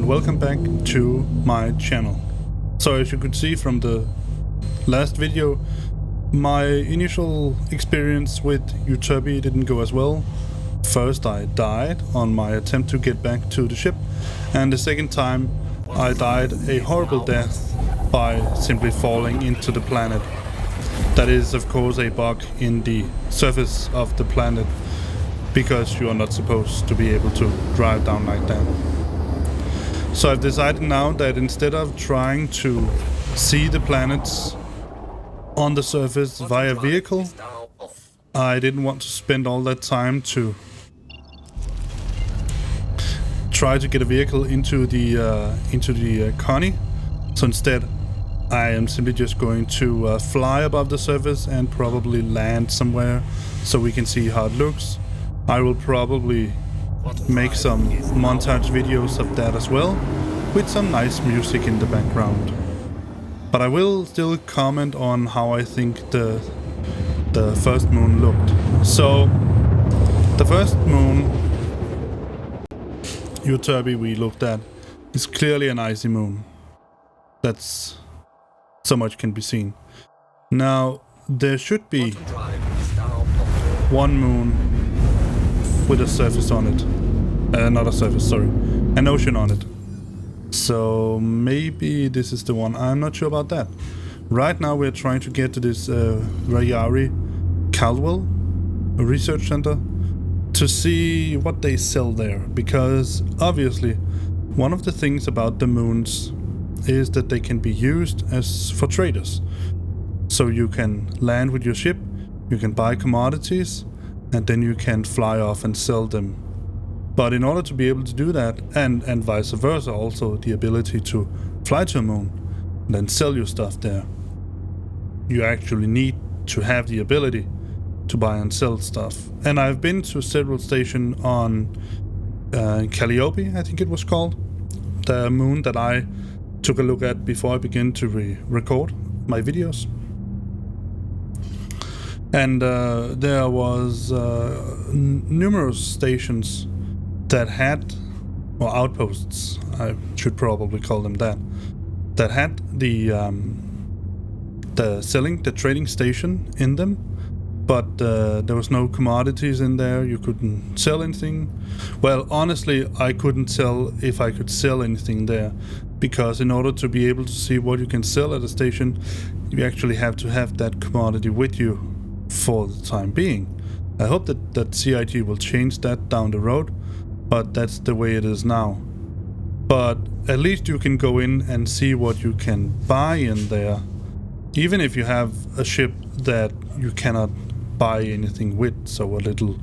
welcome back to my channel. So as you could see from the last video, my initial experience with Euterpe didn't go as well. First I died on my attempt to get back to the ship, and the second time I died a horrible death by simply falling into the planet. That is of course a bug in the surface of the planet, because you are not supposed to be able to drive down like that. So I've decided now that instead of trying to see the planets on the surface via vehicle, I didn't want to spend all that time to try to get a vehicle into the Connie. So instead I am simply just going to fly above the surface and probably land somewhere so we can see how it looks. I will probably make some montage videos of that as well, with some nice music in the background. But I will still comment on how I think the first moon looked. So the first moon Euterpe we looked at is clearly an icy moon. That's so much can be seen. Now there should be one moon with a surface on it. Not a surface, sorry. An ocean on it. So maybe this is the one. I'm not sure about that. Right now we're trying to get to this Rayari Caldwell research center to see what they sell there. Because obviously one of the things about the moons is that they can be used as for traders. So you can land with your ship, you can buy commodities, and then you can fly off and sell them. But in order to be able to do that, and vice versa, also the ability to fly to a moon and then sell your stuff there, you actually need to have the ability to buy and sell stuff. And I've been to several stations on Clio, I think it was called, the moon that I took a look at before I began to record my videos. And there was numerous stations that had, or outposts, I should probably call them that had the trading station in them, but there was no commodities in there. You couldn't sell anything. Well, honestly, I couldn't tell if I could sell anything there, because in order to be able to see what you can sell at a station, you actually have to have that commodity with you for the time being. I hope that CIG will change that down the road, but that's the way it is now. But at least you can go in and see what you can buy in there, even if you have a ship that you cannot buy anything with, so a little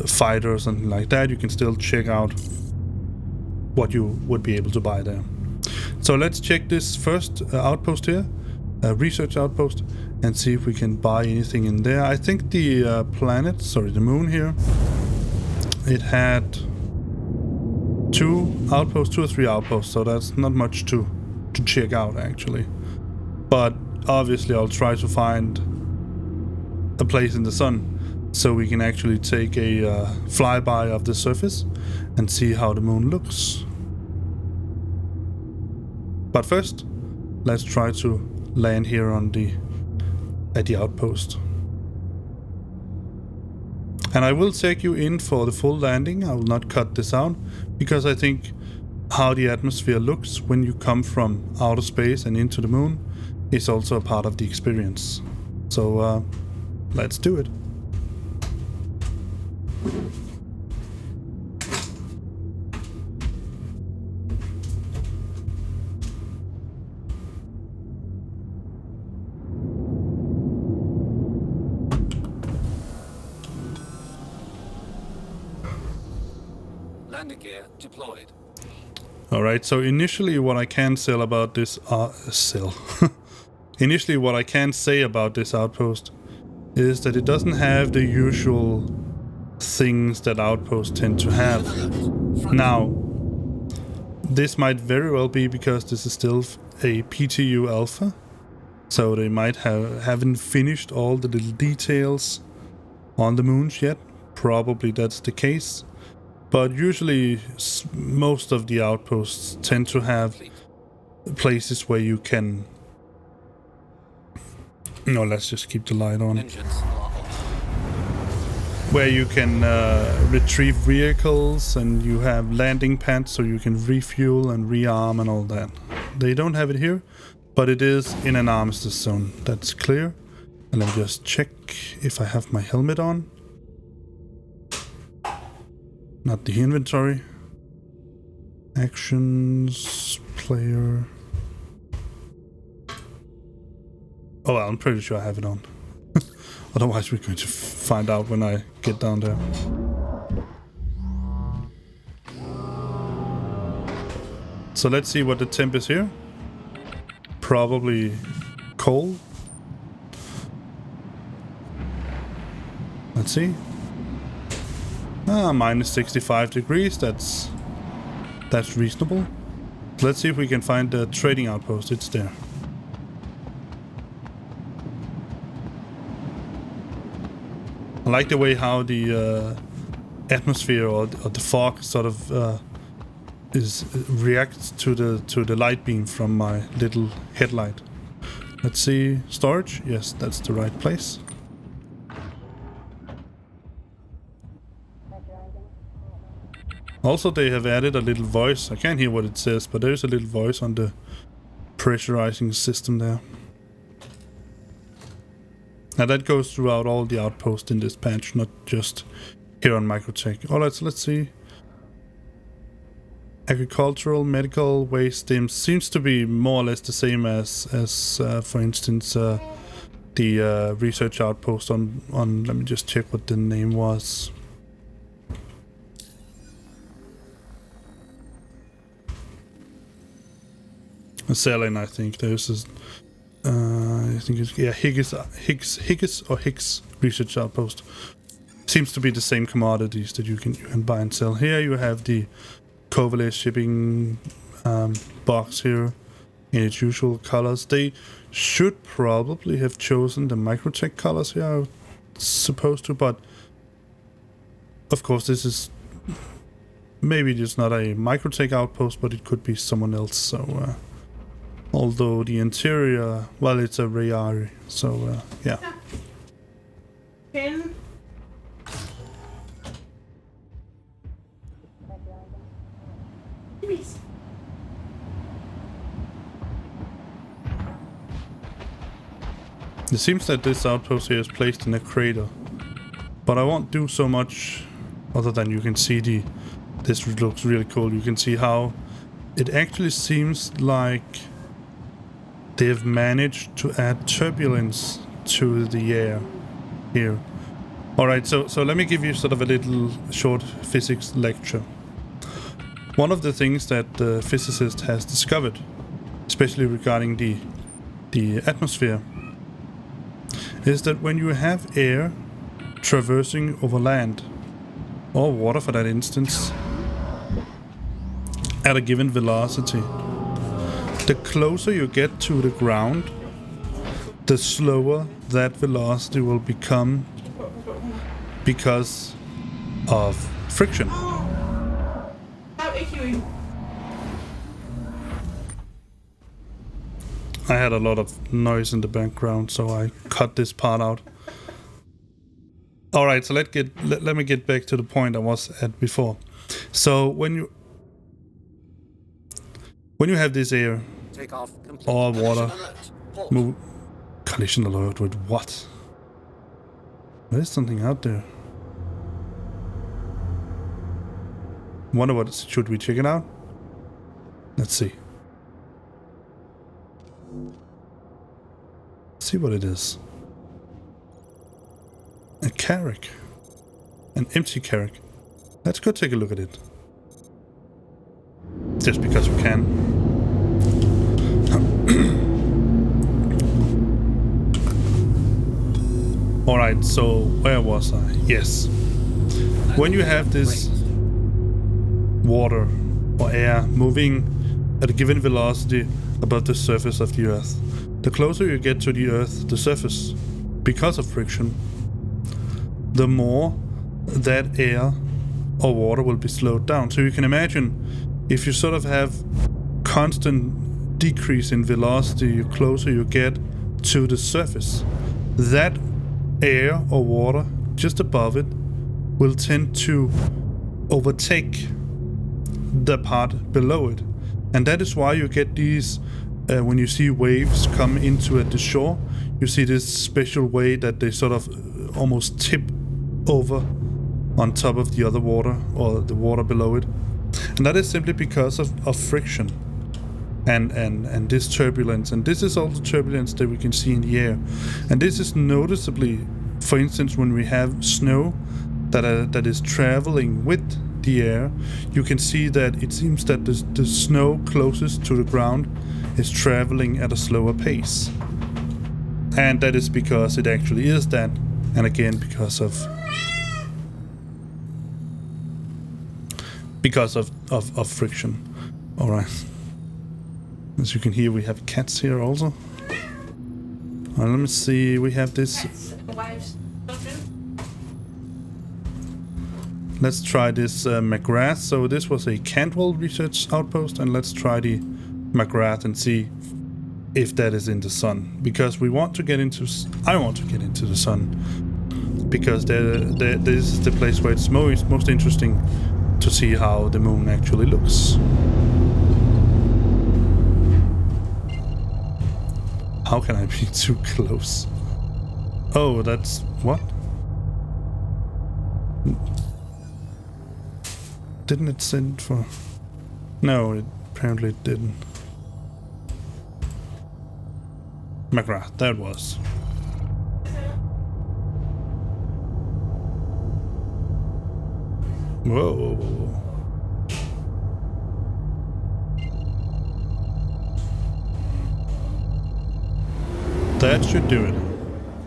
fighter or something like that, you can still check out what you would be able to buy there. So let's check this first outpost here, research outpost, and see if we can buy anything in there. I think the the moon here, it had two or three outposts, so that's not much to check out actually. But obviously I'll try to find a place in the sun so we can actually take a flyby of the surface and see how the moon looks. But first, let's try to land here on at the outpost. And I will take you in for the full landing. I will not cut this out, because I think how the atmosphere looks when you come from outer space and into the moon is also a part of the experience. So let's do it. Landing gear deployed. Alright, so initially what I can say about this initially what I can say about this outpost is that it doesn't have the usual things that outposts tend to have. Now, this might very well be because this is still a PTU alpha, so they might haven't finished all the little details on the moons yet. Probably that's the case. But usually most of the outposts tend to have places where you can... No, let's just keep the light on. Engines are off. Where you can retrieve vehicles, and you have landing pads so you can refuel and rearm and all that. They don't have it here, but it is in an armistice zone. That's clear. And let me just check if I have my helmet on. Not the inventory. Actions, player. Oh, well, I'm pretty sure I have it on. Otherwise, we're going to find out when I get down there. So let's see what the temp is here. Probably cold. Let's see. Minus 65 degrees. That's reasonable. Let's see if we can find the trading outpost. It's there. I like the way how the atmosphere or the fog sort of reacts to the light beam from my little headlight. Let's see, storage. Yes, that's the right place. Also, they have added a little voice. I can't hear what it says, but there's a little voice on the pressurizing system there. Now that goes throughout all the outposts in this patch, not just here on Microtech. Oh, let's see. Agricultural, medical, waste stims seems to be more or less the same as for instance, the research outpost on. Let me just check what the name was. Selling, I think there's this. I think it's Higgs research outpost. Seems to be the same commodities that you can buy and sell. Here you have the Kovale shipping box here in its usual colors. They should probably have chosen the Microtech colors here, I was supposed to, but of course this is maybe just not a Microtech outpost, but it could be someone else. So. Although the interior, well, it's a Rayari, so yeah. Pin. It seems that this outpost here is placed in a crater, but I won't do so much other than you can see this looks really cool. You can see how it actually seems like they've managed to add turbulence to the air here. Alright, so let me give you sort of a little short physics lecture. One of the things that the physicist has discovered, especially regarding the atmosphere, is that when you have air traversing over land, or water for that instance, at a given velocity, the closer you get to the ground, the slower that velocity will become because of friction. I had a lot of noise in the background, so I cut this part out. Alright, so let me get back to the point I was at before. So when you have this air or water, move. Collision alert with what? There's something out there. Wonder what, should we check it out? Let's see. See what it is. A carrack. An empty carrack. Let's go take a look at it. Just because we can. Alright, so where was I? Yes. When you have this water or air moving at a given velocity above the surface of the Earth, the closer you get to the Earth, the surface, because of friction, the more that air or water will be slowed down. So you can imagine if you sort of have constant decrease in velocity the closer you get to the surface, that air or water just above it will tend to overtake the part below it. And that is why you get these, when you see waves come into at the shore, you see this special way that they sort of almost tip over on top of the other water, or the water below it. And that is simply because of friction and this turbulence. And this is also turbulence that we can see in the air. And this is noticeably, for instance, when we have snow that is traveling with the air, you can see that it seems that the snow closest to the ground is traveling at a slower pace. And that is because it actually is that. And again, because of friction. Alright. As you can hear, we have cats here also. Let me see, we have this. Let's try this MacLeod. So this was a Cantwell research outpost, and let's try the MacLeod and see if that is in the sun. Because we want to get into, I want to get into the sun. Because this is the place where it's most interesting to see how the moon actually looks. How can I be too close? Oh, that's what? Didn't it send for? No, it apparently didn't. MacLeod, that was. Whoa. That should do it.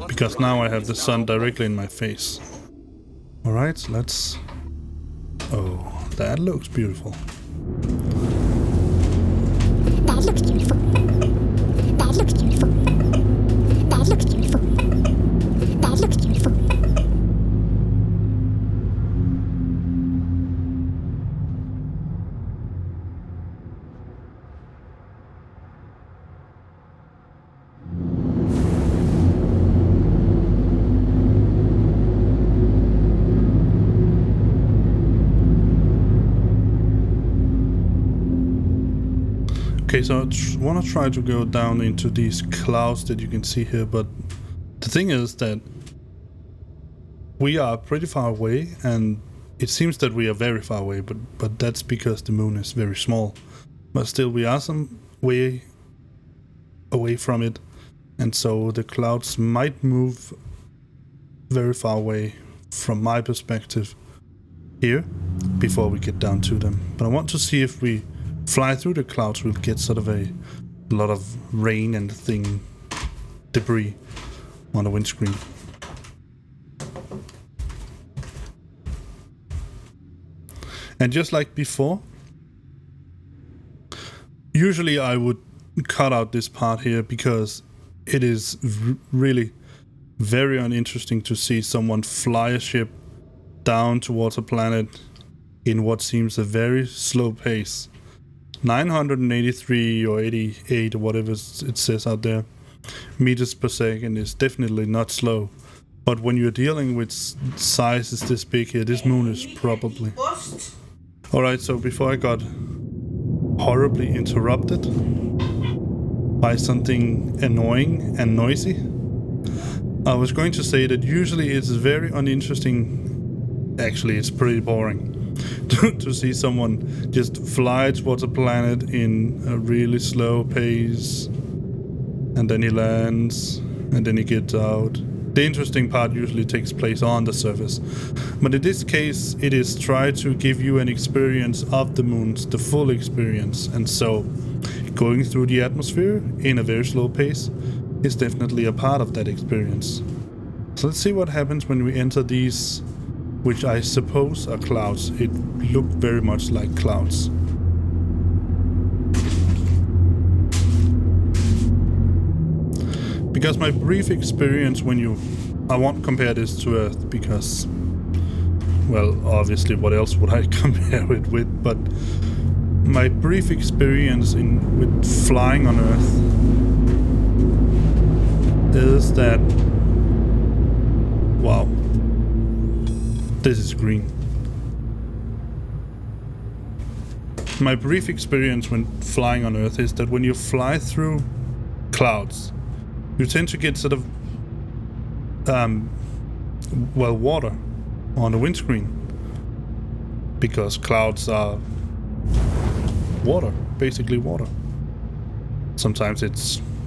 Because now I have the sun directly in my face. Alright, let's... Oh, that looks beautiful. That looks beautiful. That looks beautiful. That looks beautiful. That looks beautiful. Okay, so I want to try to go down into these clouds that you can see here, but the thing is that we are pretty far away, and it seems that we are very far away, but that's because the moon is very small. But still, we are some way away from it, and so the clouds might move very far away from my perspective here before we get down to them. But I want to see if we fly through the clouds, we'll get sort of a lot of rain and debris on the windscreen. And just like before, usually I would cut out this part here because it is really very uninteresting to see someone fly a ship down towards a planet in what seems a very slow pace. 983 or 88 or whatever it says out there meters per second is definitely not slow. But when you're dealing with sizes this big here, this moon is probably... Alright, so before I got horribly interrupted by something annoying and noisy, I was going to say that usually it's very uninteresting, actually it's pretty boring, to see someone just fly towards a planet in a really slow pace, and then he lands, and then he gets out. The interesting part usually takes place on the surface, but in this case it is try to give you an experience of the moons, the full experience, and so going through the atmosphere in a very slow pace is definitely a part of that experience. So let's see what happens when we enter these, which I suppose are clouds. It looked very much like clouds. Because my brief experience when I won't compare this to Earth because well, obviously, what else would I compare it with? But my brief experience with flying on Earth is that, wow, this is green. My brief experience when flying on Earth is that when you fly through clouds, you tend to get sort of, well, water on the windscreen, because clouds are water, basically water. Sometimes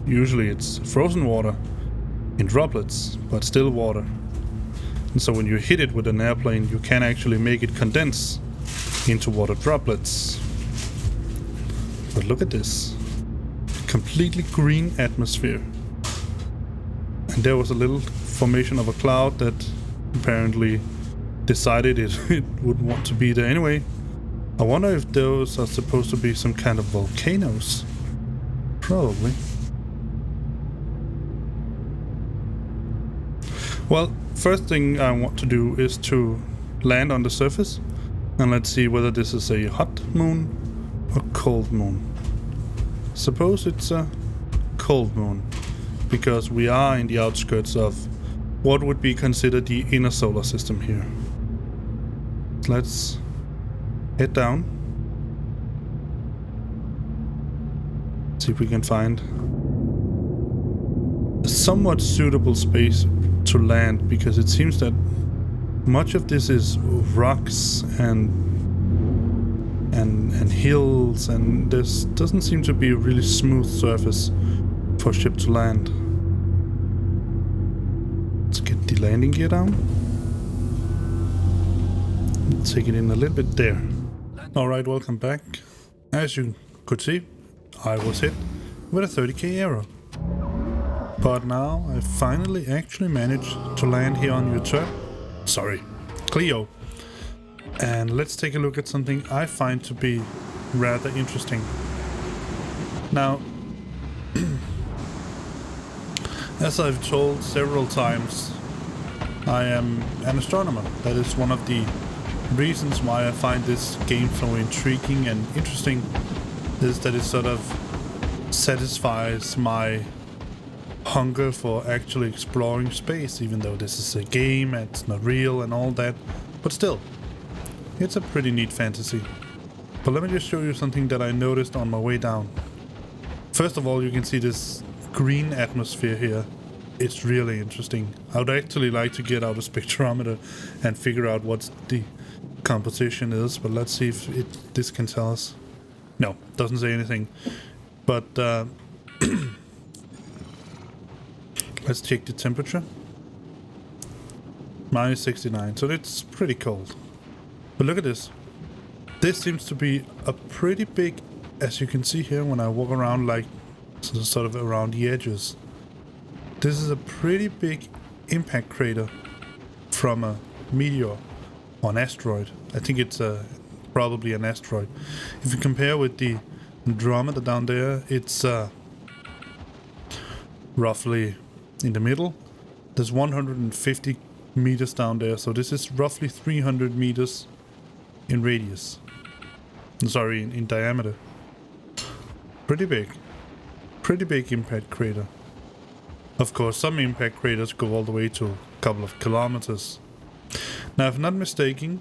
usually it's frozen water in droplets, but still water. And so when you hit it with an airplane, you can actually make it condense into water droplets. But look at this. Completely green atmosphere. And there was a little formation of a cloud that apparently decided it would want to be there anyway. I wonder if those are supposed to be some kind of volcanoes. Probably. Well, first thing I want to do is to land on the surface, and let's see whether this is a hot moon or cold moon. Suppose it's a cold moon, because we are in the outskirts of what would be considered the inner solar system here. Let's head down. See if we can find a somewhat suitable space to land, because it seems that much of this is rocks and hills, and this doesn't seem to be a really smooth surface for a ship to land. Let's get the landing gear down. Take it in a little bit there. Alright, welcome back. As you could see, I was hit with a 30k arrow. But now I finally actually managed to land here on Clio. And let's take a look at something I find to be rather interesting. Now, as I've told several times, I am an astronomer. That is one of the reasons why I find this game so intriguing and interesting, is that it sort of satisfies my hunger for actually exploring space, even though this is a game and it's not real and all that. But still, it's a pretty neat fantasy. But let me just show you something that I noticed on my way down. First of all, you can see this green atmosphere here. It's really interesting. I would actually like to get out a spectrometer and figure out what the composition is, but let's see if this can tell us. No, doesn't say anything. But let's check the temperature. Minus 69, so it's pretty cold. But look at this. This seems to be a pretty big, as you can see here when I walk around, like sort of around the edges. This is a pretty big impact crater from a meteor or an asteroid. I think it's probably an asteroid. If you compare with the Andromeda down there, it's roughly in the middle. There's 150 meters down there, so this is roughly 300 meters in radius. Sorry, in diameter. Pretty big impact crater. Of course, some impact craters go all the way to a couple of kilometers. Now, if I'm not mistaken,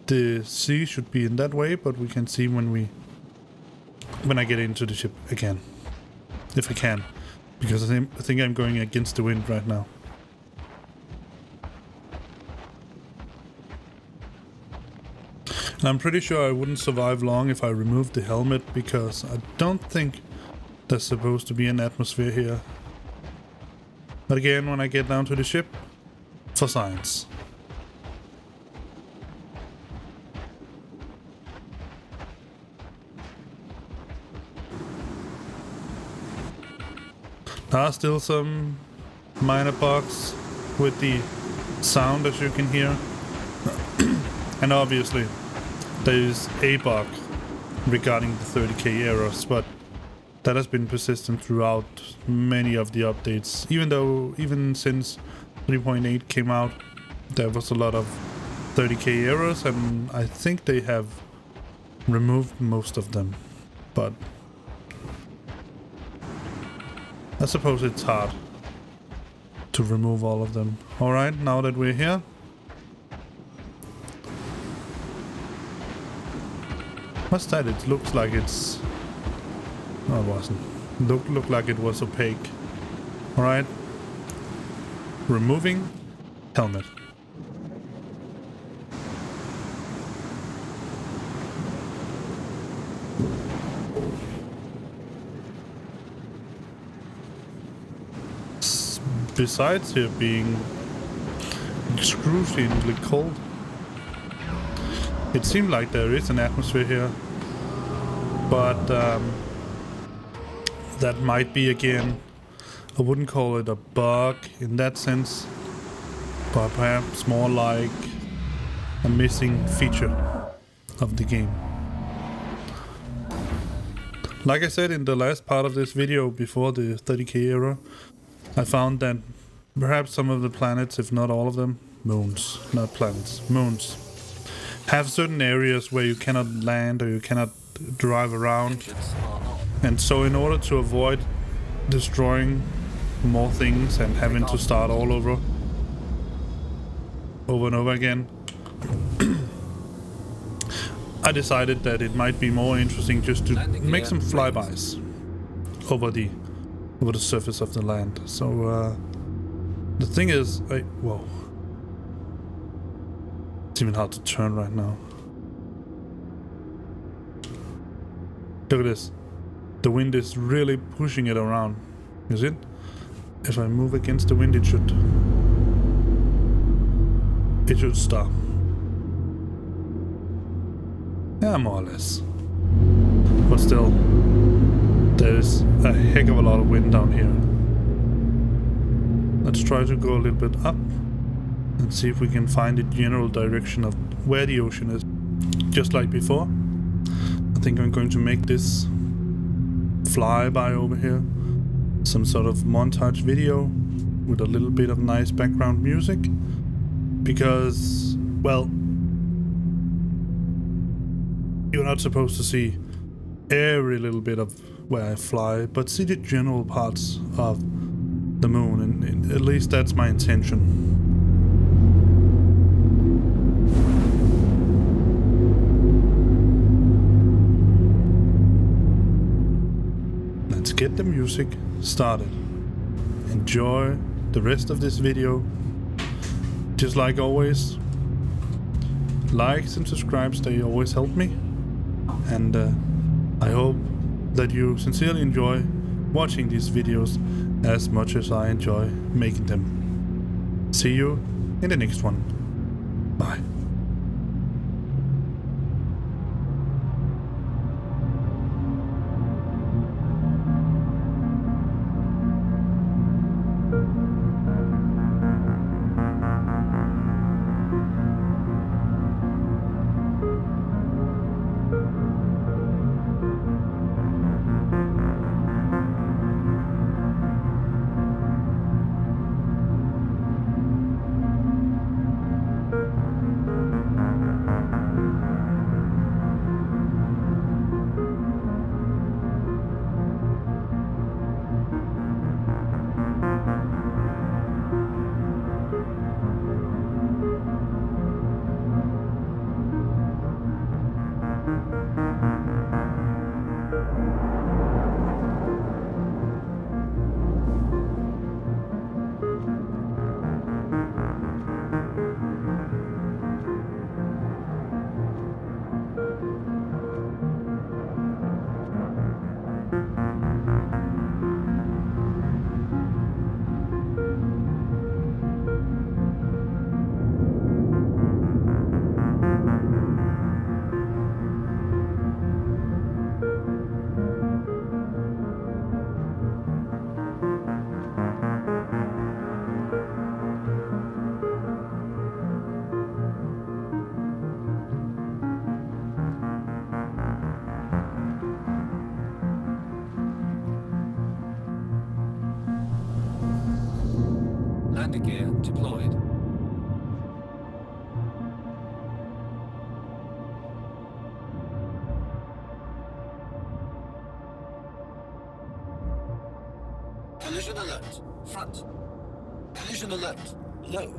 the sea should be in that way, but we can see when I get into the ship again. If I can. Because I think I'm going against the wind right now. And I'm pretty sure I wouldn't survive long if I removed the helmet, because I don't think there's supposed to be an atmosphere here. But again, when I get down to the ship, for science. There are still some minor bugs with the sound, as you can hear. And obviously, there is a bug regarding the 30k errors, but that has been persistent throughout many of the updates. Even since 3.8 came out, there was a lot of 30k errors, and I think they have removed most of them, but I suppose it's hard to remove all of them. Alright, now that we're here, what's that? It looks like it's... No, it wasn't. Looked like it was opaque. Alright. Removing helmet. Besides here being excruciatingly cold, it seemed like there is an atmosphere here, but that might be, again, I wouldn't call it a bug in that sense, but perhaps more like a missing feature of the game. Like I said in the last part of this video before the 30k error, I found that perhaps some of the planets, if not all of them, moons, not planets, moons, have certain areas where you cannot land or you cannot drive around. And so in order to avoid destroying more things and having to start all over and over again, I decided that it might be more interesting just to make some flybys over the surface of the land. So the thing is, whoa, it's even hard to turn right now. Look at this. The wind is really pushing it around. Is it? If I move against the wind, it should stop. Yeah, more or less. But still, there is a heck of a lot of wind down here. Let's try to go a little bit up and see if we can find the general direction of where the ocean is. Just like before, I think I'm going to make this flyby over here some sort of montage video with a little bit of nice background music, because, well, you're not supposed to see every little bit of where I fly, but see the general parts of the moon, and at least that's my intention. Let's get the music started. Enjoy the rest of this video. Just like always, likes and subscribes, they always help me, and I hope that you sincerely enjoy watching these videos as much as I enjoy making them. See you in the next one. Bye. Landing gear deployed. alert. Front. Collision alert. Low.